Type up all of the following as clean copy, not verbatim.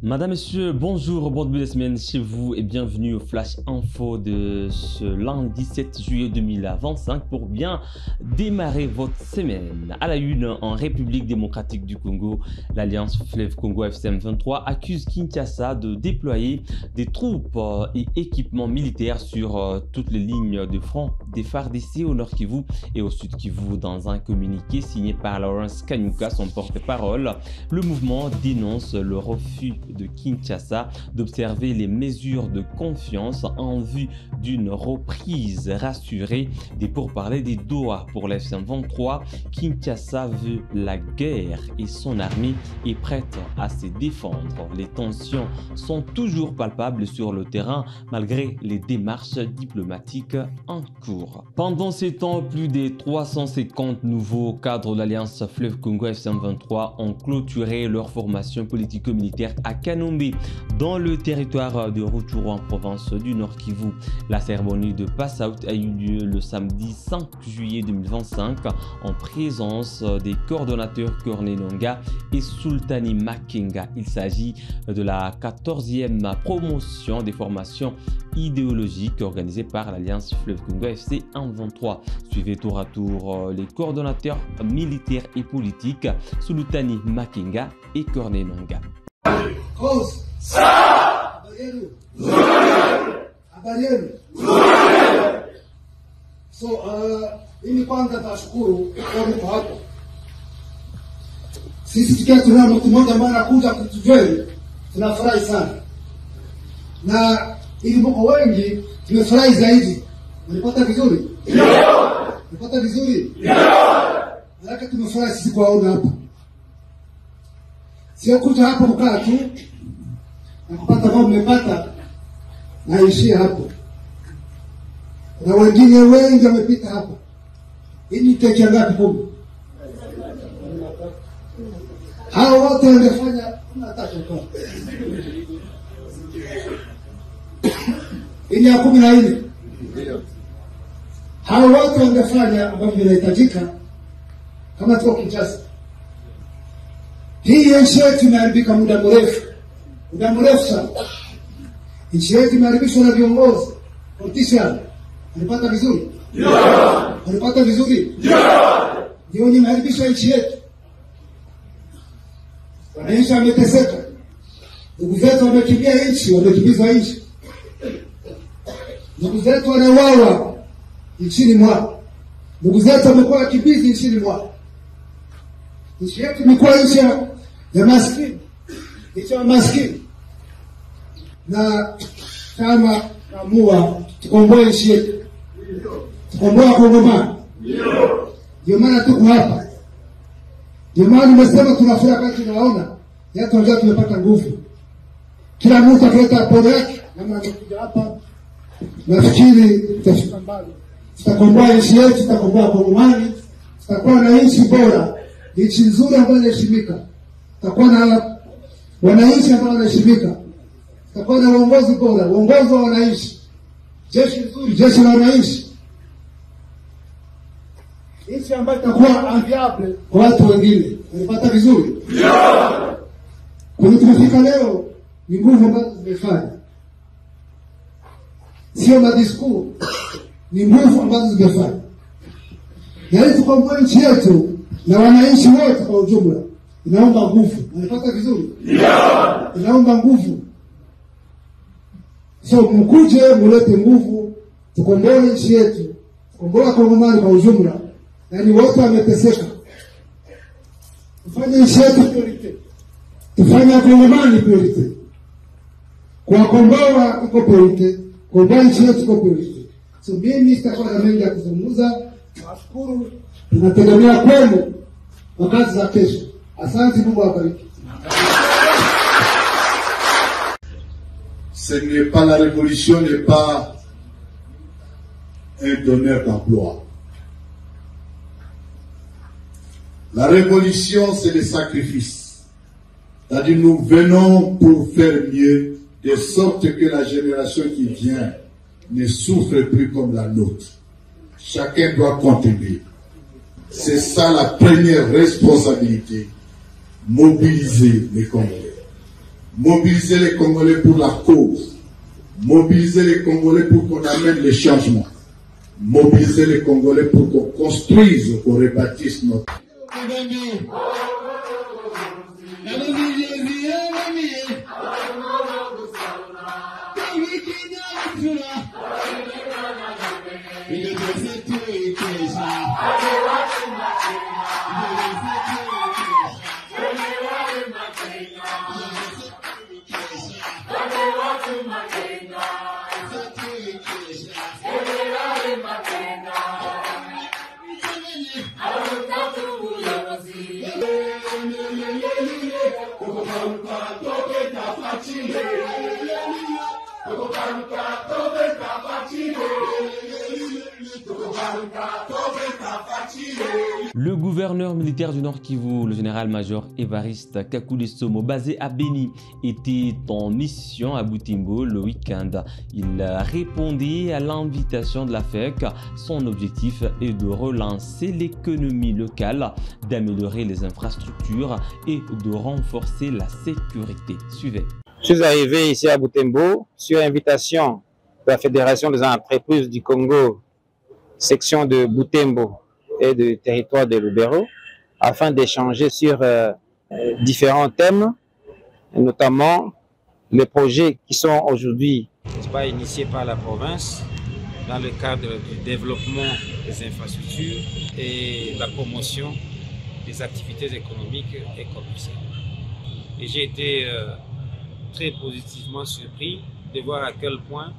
Madame, Messieurs, bonjour, bon début de semaine chez vous et bienvenue au Flash Info de ce lundi 7 juillet 2025 pour bien démarrer votre semaine. À la une, en République démocratique du Congo, l'Alliance Fleuve Congo FCM23 accuse Kinshasa de déployer des troupes et équipements militaires sur toutes les lignes de front des FARDC au nord Kivu et au sud Kivu. Dans un communiqué signé par Lawrence Kanyuka, son porte-parole, le mouvement dénonce le refus de Kinshasa d'observer les mesures de confiance en vue d'une reprise rassurée des pourparlers des Doha. Pour la FCM23, Kinshasa veut la guerre et son armée est prête à se défendre. Les tensions sont toujours palpables sur le terrain malgré les démarches diplomatiques en cours. Pendant ces temps, plus de 350 nouveaux cadres de l'Alliance Fleuve Congo FCM23 ont clôturé leur formation politico-militaire à Kanombe, dans le territoire de Rutshuru en province du Nord Kivu. La cérémonie de pass-out a eu lieu le samedi 5 juillet 2025 en présence des coordonnateurs Corneille Nangaa et Sultani Makenga. Il s'agit de la 14e promotion des formations idéologiques organisée par l'Alliance Fleuve Congo FCM23. Suivez tour à tour les coordonnateurs militaires et politiques Sultani Makenga et Corneille Nangaa. Cause. Habari. So, mimi kwanza tashukuru kwa hapo. Sisi tukiwa tuna mtu mmoja ambaye anakuja kutujali, tunafurahi sana. Na ili mko wengi tumefurahi zaidi. Mlipata vizuri? Ndio. Mlipata vizuri? Ndio. Haraka tumefurahi sisi kuwaona hapa. Sio kuja hapo kukaa tu na kupata mambo mmepata na ishia hapo. Na wengine wengi wamepita hapo. Hii tekea ngapi kumbe? Hao wote wangefanya unataka kwa. Ili ya 14. Ndio. Hao wote wangefanya ambavyo vinahitajika kama tuko Kinshasa. Hii nchi yetu imeharibika muda mrefu sana. Nchi yetu imeharibishwa na viongozi politician. Alipata vizuri? Ndio. Alipata vizuri? Ndio. Ndio imeharibisha nchi yetu. Wananchi wameteseka. Ndugu zetu wamekimbia nchi, wamekimbiza nchi. Ndugu zetu wanauawa nchini mwao. Ndugu zetu wamekuwa wakimbizi nchini mwao. Nchi yetu imekuwa nchi ya maskini. Nchi ya maskini. Na kama kamua tukomboe nchi yetu. Tukomboe Kongomani. Ndio maana tuko hapa. Ndio maana nimesema tunafurahi wakati tunaona yetu ndio tumepata nguvu. Kila mtu akaleta pole yake na anakuja hapa. Nafikiri tutafika mbali. Tutakomboa nchi yetu, tutakomboa Kongomani. Tutakuwa na nchi bora. Nchi nzuri ambayo inaheshimika. Tutakuwa na wananchi ambao wanaheshimika. Tutakuwa na uongozi bora, uongozi wa wananchi. Jeshi nzuri, jeshi la wananchi. Nchi ambayo itakuwa enviable kwa watu wengine. Unapata vizuri? Ndio. Kwa tumefika leo ni nguvu ambazo zimefanya. Sio madisku. Ni nguvu ambazo zimefanya. Na hizo kwa nchi yetu na wananchi wote kwa ujumla inaomba nguvu. Unapata vizuri? Ndio. Inaomba nguvu. So mkuje mulete nguvu, tukomboe nchi yetu, tukomboe Kongomani kwa ujumla. Yaani wote wameteseka. Tufanye nchi yetu priority. Tufanye Kongomani priority. Kuwakomboa iko priority, kukomboa nchi yetu iko priority. So mimi sitakuwa na mengi ya kuzungumza. Nashukuru. Tunategemea kwenu wakati za kesho. Asante, Mungu awabariki. Ce n'est pas la révolution, n'est pas un donneur d'emploi. La révolution, c'est le sacrifice. C'est-à-dire, nous venons pour faire mieux, de sorte que la génération qui vient ne souffre plus comme la nôtre. Chacun doit contribuer. C'est ça la première responsabilité. Mobiliser les Congolais. Mobiliser les Congolais pour la cause. Mobiliser les Congolais pour qu'on amène les changements. Mobiliser les Congolais pour qu'on construise, qu'on rebâtisse notre... Le gouverneur militaire du Nord Kivu, le général-major Évariste Kakule Somo, basé à Béni, était en mission à Butembo le week-end. Il répondait à l'invitation de la FEC. Son objectif est de relancer l'économie locale, d'améliorer les infrastructures et de renforcer la sécurité. Suivez. Je suis arrivé ici à Butembo sur invitation de la Fédération des entreprises du Congo, section de Butembo et du territoire de Lubero, afin d'échanger sur différents thèmes, notamment les projets qui sont aujourd'hui initiés par la province dans le cadre du développement des infrastructures et la promotion des activités économiques et commerciales. Et j'ai été très positivement surpris de voir à quel point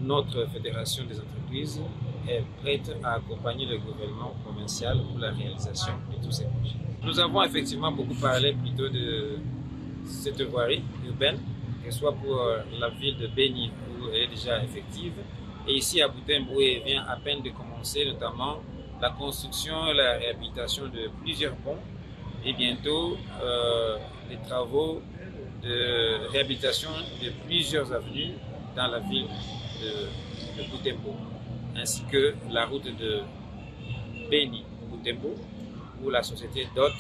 notre Fédération des entreprises est prête à accompagner le gouvernement provincial pour la réalisation de tous ces projets. Nous avons effectivement beaucoup parlé plutôt de cette voirie urbaine, que ce soit pour la ville de Béni où elle est déjà effective, et ici à Butembo où elle vient à peine de commencer, notamment la construction et la réhabilitation de plusieurs ponts et bientôt les travaux de réhabilitation de plusieurs avenues dans la ville de Butembo, ainsi que la route de Béni-Butembo, où la société DOT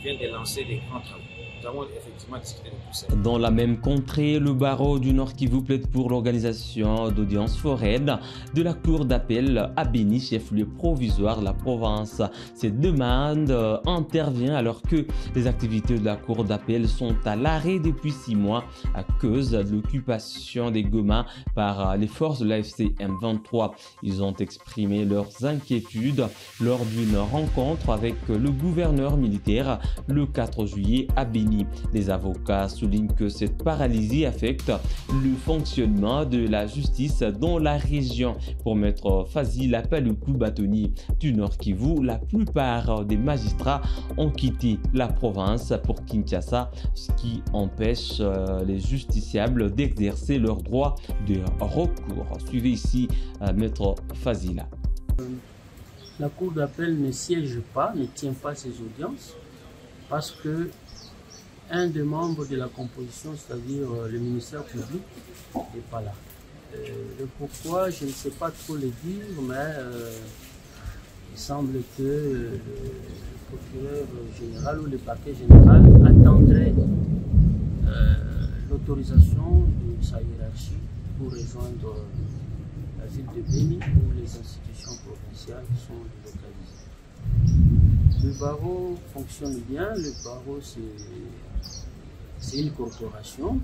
vient de lancer des grands travaux. Nous avons effectivement discuté de tout ça. Dans la même contrée, le barreau du Nord Kivu plaide pour l'organisation d'audiences foraines de la cour d'appel à Béni, chef-lieu provisoire de la province. Cette demande intervient alors que les activités de la cour d'appel sont à l'arrêt depuis 6 mois à cause de l'occupation des Goma par les forces de l'AFC M23. Ils ont exprimé leurs inquiétudes lors d'une rencontre avec le gouverneur militaire le 4 juillet à Béni. Les avocats soulignent que cette paralysie affecte le fonctionnement de la justice dans la région. Pour Maître Fazila Paluku Batoni du Nord Kivu, la plupart des magistrats ont quitté la province pour Kinshasa, ce qui empêche les justiciables d'exercer leur droit de recours. Suivez ici Maître Fazila. La cour d'appel ne siège pas, ne tient pas ses audiences parce que un des membres de la composition, c'est-à-dire le ministère public, n'est pas là. Le pourquoi, je ne sais pas trop le dire, mais il semble que le procureur général ou le parquet général attendrait l'autorisation de sa hiérarchie pour rejoindre la ville de Béni où les institutions provinciales sont délocalisées. Le barreau fonctionne bien. Le barreau, c'est une corporation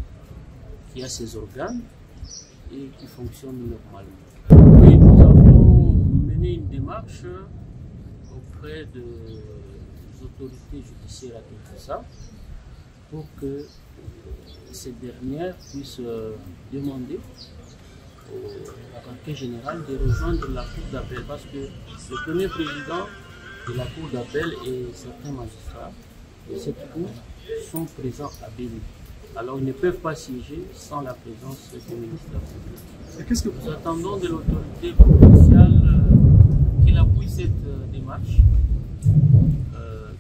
qui a ses organes et qui fonctionne normalement. Oui, nous avons mené une démarche auprès des autorités judiciaires à Kinshasa pour que ces dernières puissent demander au parquet général de rejoindre la cour d'appel parce que le premier président de la cour d'appel et certains magistrats de cette cour sont présents à Béni. Alors ils ne peuvent pas siéger sans la présence du ministère public. Qu'est-ce que nous attendons de l'autorité provinciale qu'il appuie cette démarche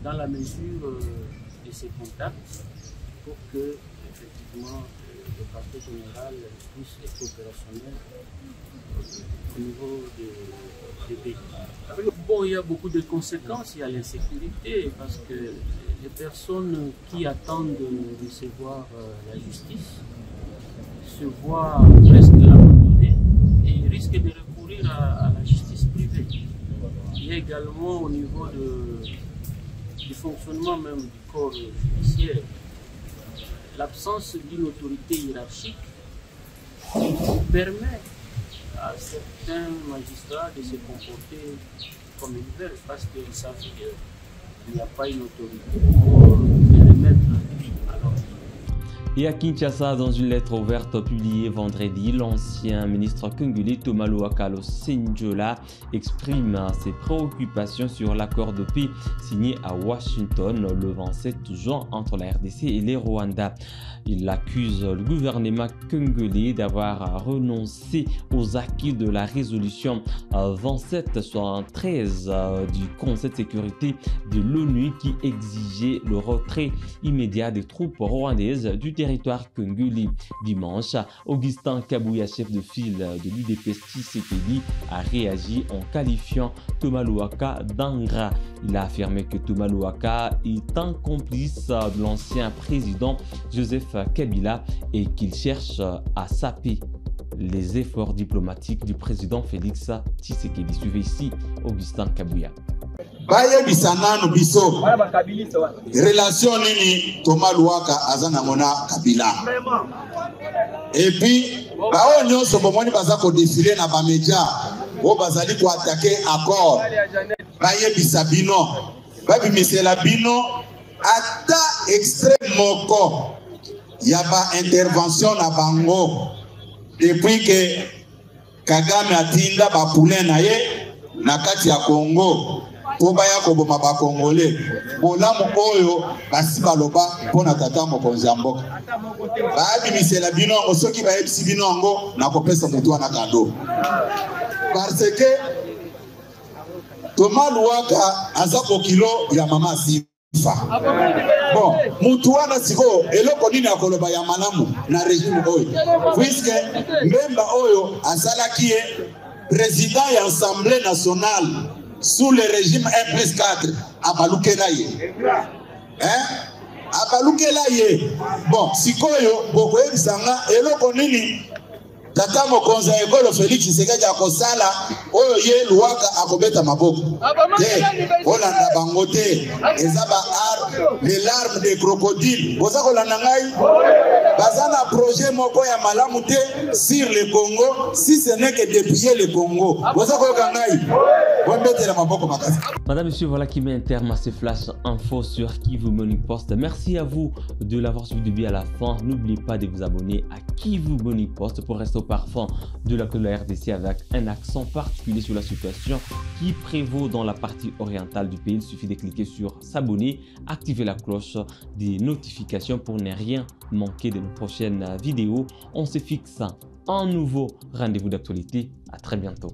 dans la mesure de ses contacts pour que effectivement le parquet général puisse être opérationnel au niveau des pays. Bon, il y a beaucoup de conséquences, il y a l'insécurité, parce que les personnes qui attendent de recevoir la justice se voient presque abandonnées et risquent de recourir à la justice privée. Il y a également au niveau du fonctionnement même du corps judiciaire l'absence d'une autorité hiérarchique qui permet à certains magistrats de se comporter comme ils veulent parce qu'ils savent qu'il n'y a pas une autorité pour les mettre à l'ordre. Et à Kinshasa, dans une lettre ouverte publiée vendredi, l'ancien ministre congolais Thomas Louaka Senjola exprime ses préoccupations sur l'accord de paix signé à Washington le 27 juin entre la RDC et les Rwanda. Il accuse le gouvernement congolais d'avoir renoncé aux acquis de la résolution 2773 du Conseil de sécurité de l'ONU qui exigeait le retrait immédiat des troupes rwandaises du territoire congolais. Dimanche, Augustin Kabouya, chef de file de l'UDPS Tshisekedi, a réagi en qualifiant Thomas Louaka d'ingrat. Il a affirmé que Thomas Louaka est un complice de l'ancien président Joseph Kabila et qu'il cherche à saper les efforts diplomatiques du président Félix Tshisekedi. Suivez ici Augustin Kabouya. Baye bisanano biso relation nini Thomas Louaka azana mona Kabila et puis bao nyonso bomoni baza ko défiler na ba média o bazali ko attaquer accord baye bisabino babi misela bino ata extrême moko ya ba intervention na bango depuis que Kagame atinda ba poulain na ye na kati ya Congo. Obaya koboma ba Congolais bolamu oyo basi baloba pona tata mokonzi ya mboka babimisela bino ngo soki bayebisi bino ngo na kopesa mutu wana kado parce que Thomas Louaka aza kokilo ya mama sifa bon mutu wana siko eloko nini akoloba ya malamu na régime oyo puisque memba oyo asalaki ye président ya Assemblée nationale sous le régime 1+4 abalukela ye abalukela ye bon sikoyo bokoyebisanga eloko nini tata mokonzi ya ekolo Félix Tshisekedi akosala oyo ye Louaka akobeta maboko te olanda bango te eza ba les larmes des crocodiles boza kolanda ngai baza na projet moko ya malamu te sur le Congo si ce n'est que dépiller le Congo boza koyoka ngai bombetela maboko makasi. Madame, Monsieur, voilà qui met un terme à ce flash info sur Kivu Morning Post. Merci à vous de l'avoir suivi depuis à la fin. N'oubliez pas de vous abonner à Kivu Morning Post pour rester au parfum de la RDC avec un accent particulier sur la situation qui prévaut dans la partie orientale du pays. Il suffit de cliquer sur s'abonner, activer la cloche des notifications pour ne rien manquer de nos prochaines vidéos. On se fixe un nouveau rendez-vous d'actualité. À très bientôt.